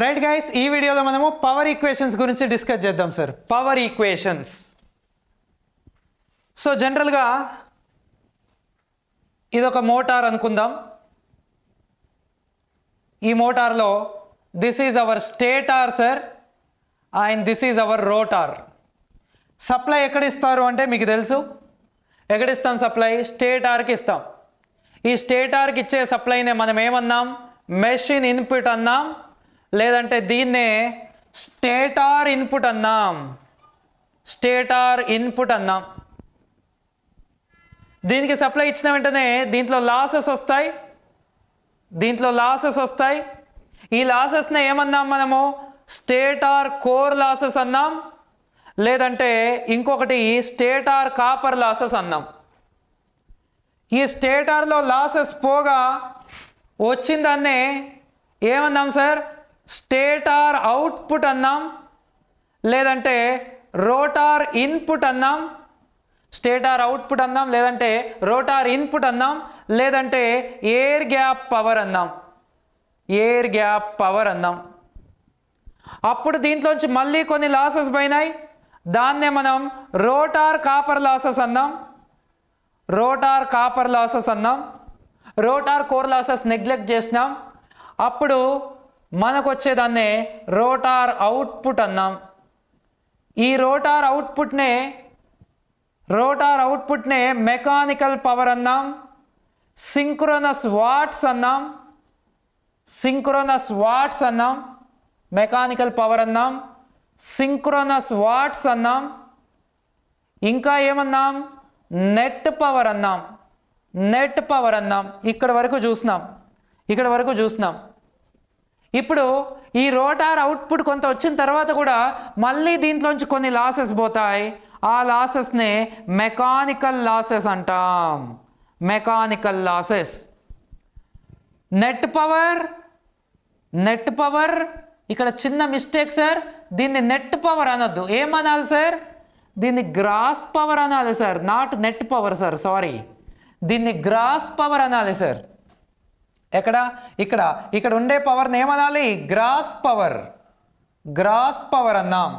Right guys, ఈ వీడియోలో మనము పవర్ ఈక్వేషన్స్ గురించి డిస్కస్ చేద్దాం సార్. Power equations. సో జనరల్గా ఇదొక మోటార్ అనుకుందాం. ఈ మోటార్లో this is our stator sir and this is our rotor. Supply ఎక్కడ ఇస్తారు అంటే మీకు తెలుసు. ఎక్కడ ఇస్తాం సప్లై? స్టేటార్కి ఇస్తాం. ఈ స్టేటార్కి ఇచ్చే సప్లైనే మనం ఏమన్నాం? మెషిన్ ఇన్పుట్ అన్నాం, లేదంటే దీన్నే స్టేటార్ ఇన్పుట్ అన్నాం. స్టేటార్ ఇన్పుట్ అన్నాం. దీనికి సప్లై ఇచ్చిన వెంటనే దీంట్లో లాసెస్ వస్తాయి. ఈ లాసెస్ని ఏమన్నాం మనము? స్టేటార్ కోర్ లాసెస్ అన్నాం, లేదంటే ఇంకొకటి స్టేటార్ కాపర్ లాసెస్ అన్నాం. ఈ స్టేటార్లో లాసెస్ పోగా వచ్చిందాన్నే ఏమన్నాం సార్? స్టేటార్ అవుట్పుట్ అన్నాం, లేదంటే రోటార్ ఇన్పుట్ అన్నాం. స్టేటార్ అవుట్పుట్ అన్నాం, లేదంటే రోటార్ ఇన్పుట్ అన్నాం, లేదంటే ఎయిర్ గ్యాప్ పవర్ అన్నాం. ఎయిర్ గ్యాప్ పవర్ అన్నాం. అప్పుడు దీంట్లోంచి మళ్ళీ కొన్ని లాసెస్ పోయినాయి. దాన్నే మనం రోటార్ కాపర్ లాసెస్ అన్నాం. రోటార్ కాపర్ లాసెస్ అన్నాం. రోటార్ కోర్ లాసెస్ నెగ్లెక్ట్ చేసినాం. అప్పుడు మనకు వచ్చేదాన్నే రోటార్ అవుట్పుట్ అన్నాం. ఈ రోటార్ అవుట్పుట్నే మెకానికల్ పవర్ అన్నాం, సింక్రోనస్ వాట్స్ అన్నాం. మెకానికల్ పవర్ అన్నాం, సింక్రోనస్ వాట్స్ అన్నాం. ఇంకా ఏమన్నాం? నెట్ పవర్ అన్నాం. ఇక్కడ వరకు చూసినాం. ఇప్పుడు ఈ రోటార్ అవుట్పుట్ కొంత వచ్చిన తర్వాత కూడా మళ్ళీ దీంట్లోంచి కొన్ని లాసెస్ పోతాయి. ఆ లాసెస్నే మెకానికల్ లాసెస్ అంటాం. Mechanical losses. నెట్ పవర్ ఇక్కడ చిన్న మిస్టేక్ సార్. దీన్ని నెట్ పవర్ అనొద్దు. ఏమనాలి సార్? దీన్ని గ్రాస్ పవర్ అనాలి sir, not net power sir, sorry. దీన్ని గ్రాస్ పవర్ అనాలి సార్. ఇక్కడ ఉండే పవర్ని ఏమనాలి? గ్రాస్ పవర్ అన్నాం.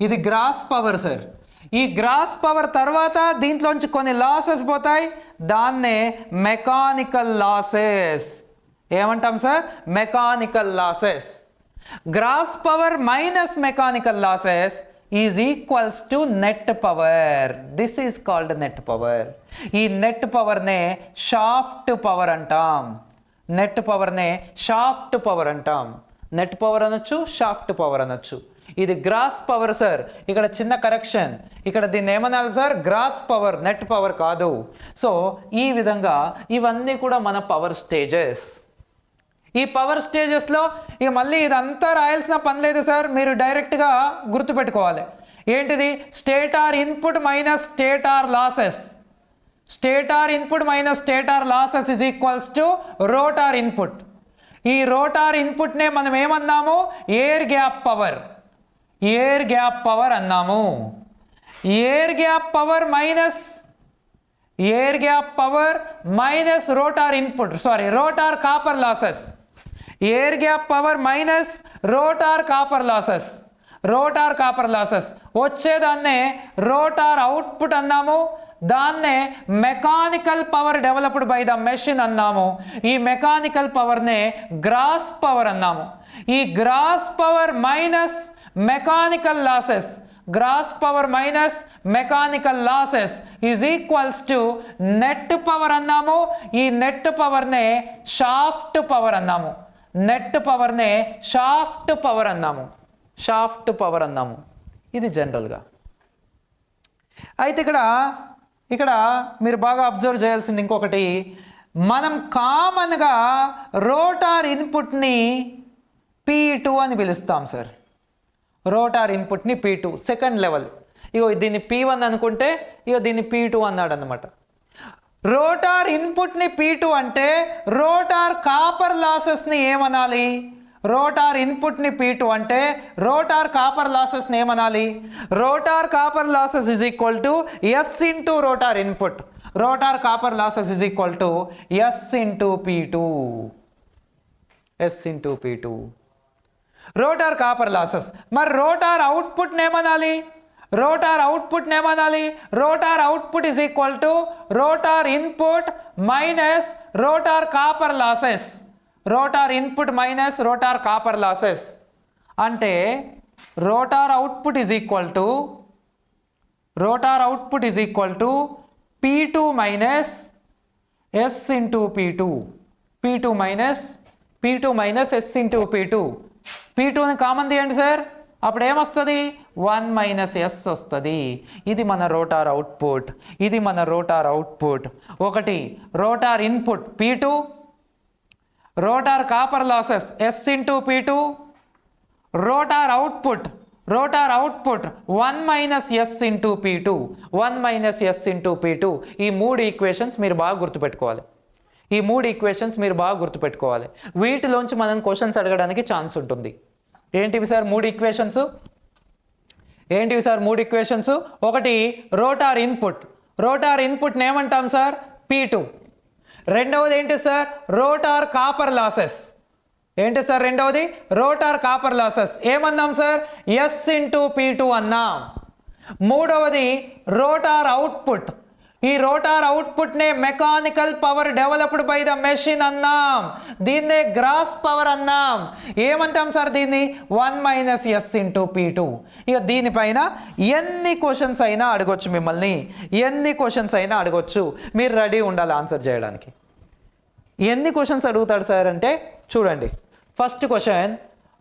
ఇది గ్రాస్ పవర్ సార్. ఈ గ్రాస్ పవర్ తర్వాత దీంట్లోంచి కొన్ని లాసెస్ పోతాయి. దాన్నే మెకానికల్ లాసెస్ ఏమంటాం sir? Mechanical losses. Gross power minus mechanical losses is equals to net power. This is called net power. ఈ నెట్ పవర్నే షాఫ్ట్ పవర్ అంటాం. నెట్ పవర్ అనొచ్చు, షాఫ్ట్ పవర్ అనొచ్చు. ఇది గ్రాస్ పవర్ సార్. ఇక్కడ చిన్న కరెక్షన్. ఇక్కడ దీన్ని ఏమనాలి sir? Gross power, net power కాదు. సో ఈ విధంగా ఇవన్నీ కూడా మన పవర్ స్టేజెస్. ఈ పవర్ స్టేజెస్లో ఇక మళ్ళీ ఇదంతా రాయాల్సిన పని లేదు సార్. మీరు డైరెక్ట్గా గుర్తుపెట్టుకోవాలి. ఏంటిది? Stator input minus stator losses. Stator input minus stator losses is equals to rotor input. ఈ రోటార్ ఇన్పుట్నే మనం ఏమన్నాము? ఎయిర్ గ్యాప్ పవర్ అన్నాము. Air gap power minus rotor input, rotor copper losses. Air gap power minus rotor copper losses వచ్చేదాన్నే rotor output అన్నాము. దాన్నే mechanical power developed by the machine అన్నాము. ఈ మెకానికల్ పవర్నే గ్రాస్ పవర్ అన్నాము. ఈ gross power minus mechanical losses is equals to net power అన్నాము. ఈ నెట్ పవర్నే షాఫ్ట్ పవర్ అన్నాము. ఇది జనరల్గా. అయితే ఇక్కడ మీరు బాగా అబ్జర్వ్ చేయాల్సింది ఇంకొకటి. మనం కామన్గా రోటార్ ఇన్పుట్ని P2 అని పిలుస్తాం సార్. రోటార్ ఇన్పుట్ని P2 సెకండ్ లెవెల్. ఇగో దీన్ని P1 అనుకుంటే ఇక దీన్ని P2 అన్నాడు అనమాట. రోటార్ ఇన్పుట్ని P2 అంటే రోటార్ కాపర్ లాసెస్ని ఏమనాలి? రోటార్ ఇన్పుట్ని P2 అంటే రోటార్ కాపర్ లాసెస్ని ఏమనాలి? Rotor copper losses is equal to S into rotor input. Rotor copper losses is equal to S into P2. Rotor copper losses. మరి రోటార్ అవుట్పుట్ని ఏమనాలి? రోటార్ అవుట్పుట్ని ఏమనాలి? Rotor output is equal to rotor input minus rotor copper losses. Rotor input minus rotor copper losses అంటే rotor output is equal to P2 minus S into P2. P2 minus S into P2. P2ని common తీయండి sir, అప్పుడు ఏమొస్తుంది? 1 minus S వస్తుంది. ఇది మన rotor output, ఇది మన రోటార్ అవుట్పుట్. ఒకటి rotor input P2, rotor copper losses S into P2, rotor output 1 minus S into P2, 1 minus S into P2. ఈ మూడు ఈక్వేషన్స్ మీరు బాగా గుర్తుపెట్టుకోవాలి. వీటిలోంచి మనం క్వశ్చన్స్ అడగడానికి ఛాన్స్ ఉంటుంది. ఏంటివి సార్ మూడు ఈక్వేషన్స్? ఒకటి రోటార్ ఇన్పుట్ని ఏమంటాం సార్? P2. రెండవది ఏంటి సార్? Rotor copper losses. ఏంటి సార్ రెండవది? Rotor copper losses. ఏమన్నాం సార్? S ఇంటూ P2 అన్నాం. మూడవది రోటార్ అవుట్పుట్. ఈ రోటార్ అవుట్పుట్నే mechanical power developed by the machine అన్నాం. దీన్నే గ్రాస్ పవర్ అన్నాం. ఏమంటాం సార్ దీన్ని? 1 మైనస్ S ఇంటూ P2. ఇక దీనిపైన ఎన్ని క్వశ్చన్స్ అయినా అడగొచ్చు, మిమ్మల్ని ఎన్ని క్వశ్చన్స్ అయినా అడగొచ్చు. మీరు రెడీ ఉండాలి ఆన్సర్ చేయడానికి. ఎన్ని క్వశ్చన్స్ అడుగుతాడు సార్ అంటే చూడండి. First question,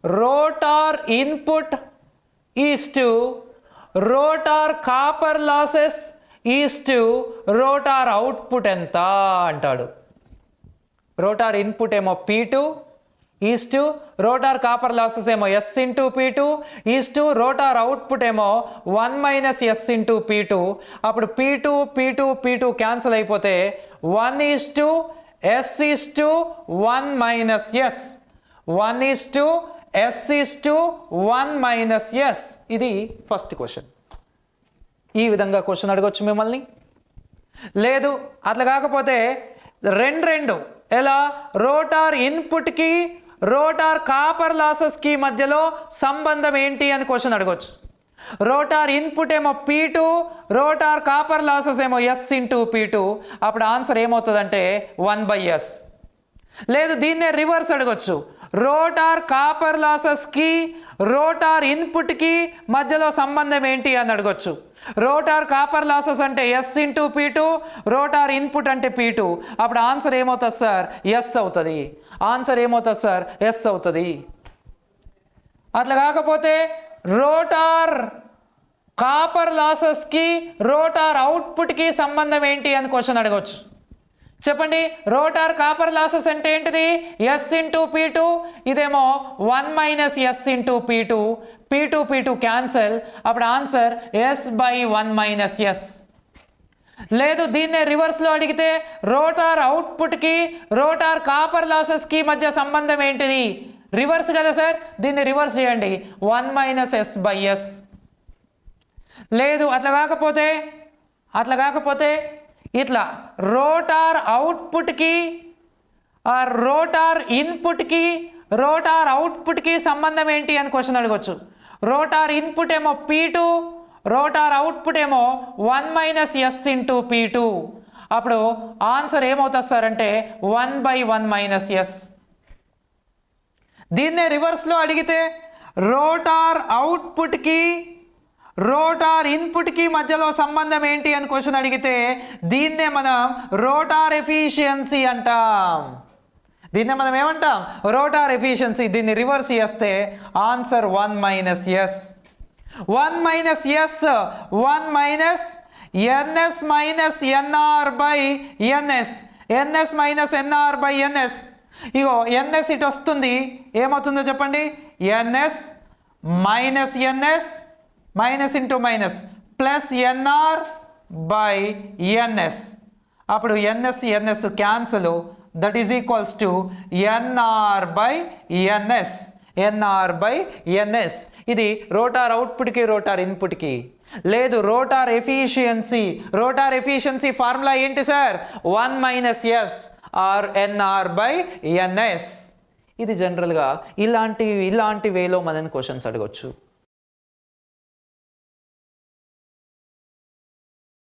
rotor input is to rotor copper losses is to rotor output ఎంత అంటాడు. రోటార్ ఇన్పుట్ ఏమో P2 is to rotor copper losses ఏమో S into P2 is to rotor output ఏమో 1 మైనస్ S ఇంటూ P2. అప్పుడు P2 cancel అయిపోతే 1 is to S is to 1 minus S, 1 is to S is to 1 minus S. ఇది first question. ఈ విధంగా question అడగొచ్చు మిమ్మల్ని. లేదు అట్లా కాకపోతే రెండు ఎలా? రోటార్ ఇన్పుట్కి రోటార్ కాపర్ లాసెస్కి మధ్యలో సంబంధం ఏంటి అని క్వశ్చన్ అడగొచ్చు. రోటార్ ఇన్పుట్ ఏమో P2, రోటార్ కాపర్ లాసెస్ ఏమో S ఇంటూ P2. అప్పుడు ఆన్సర్ ఏమవుతుందంటే 1/S. లేదు దీన్నే రివర్స్ అడగొచ్చు. రోటార్ కాపర్ లాసెస్కి రోటార్ ఇన్పుట్కి మధ్యలో సంబంధం ఏంటి అని అడగొచ్చు. రోటార్ కాపర్ లాసెస్ అంటే S into P2, rotor input అంటే P2. అప్పుడు ఆన్సర్ ఏమవుతుంది సార్? S అవుతుంది. అట్లా కాకపోతే రోటార్ కాపర్ లాసెస్కి రోటార్ అవుట్పుట్కి సంబంధం ఏంటి అని క్వశ్చన్ అడగవచ్చు. చెప్పండి, రోటార్ కాపర్ లాసెస్ అంటే ఏంటిది? S into P2. ఇదేమో 1 minus S into P2. P2 cancel. అప్పుడు ఆన్సర్ S/1 మైనస్ S. లేదు దీన్నే రివర్స్లో అడిగితే రోటార్ అవుట్పుట్కి రోటార్ కాపర్ లాసెస్కి మధ్య సంబంధం ఏంటిది? రివర్స్ కదా సార్, దీన్ని రివర్స్ చేయండి. 1 మైనస్ S/S. లేదు అట్లా కాకపోతే ఇట్లా రోటార్ అవుట్పుట్కి రోటార్ ఇన్పుట్కి రోటార్ అవుట్పుట్కి సంబంధం ఏంటి అని క్వశ్చన్ అడగొచ్చు. రోటార్ ఇన్పుట్ ఏమో P2, రోటార్ అవుట్పుట్ ఏమో 1 మైనస్ S ఇంటూ P2. అప్పుడు ఆన్సర్ ఏమవుతుంది సార్ అంటే 1/1 మైనస్ S. దీన్నే రివర్స్లో అడిగితే రోటార్ అవుట్పుట్కి రోటార్ ఇన్పుట్కి మధ్యలో సంబంధం ఏంటి అని క్వశ్చన్ అడిగితే దీన్నే మనం రోటార్ ఎఫిషియన్సీ అంటాం. దీన్నే మనం ఏమంటాం? Rotor efficiency. దీన్ని రివర్స్ చేస్తే answer 1 minus S. 1 minus S, 1 minus NS minus NR by NS, NS minus NR by NS. ఇగో NS ఇటు వస్తుంది, ఏమవుతుందో చెప్పండి? NS minus NS minus into minus plus NR by NS. అప్పుడు NS cancel. That is equals to NR by NS. ఇది rotor అవుట్పుట్కి rotor ఇన్పుట్కి. లేదు రోటార్ ఎఫిషియన్సీ ఫార్ములా ఏంటి sir? 1 minus S or NR by NS. ఇది జనరల్గా ఇలాంటి వేలో మనని క్వశ్చన్స్ అడగొచ్చు.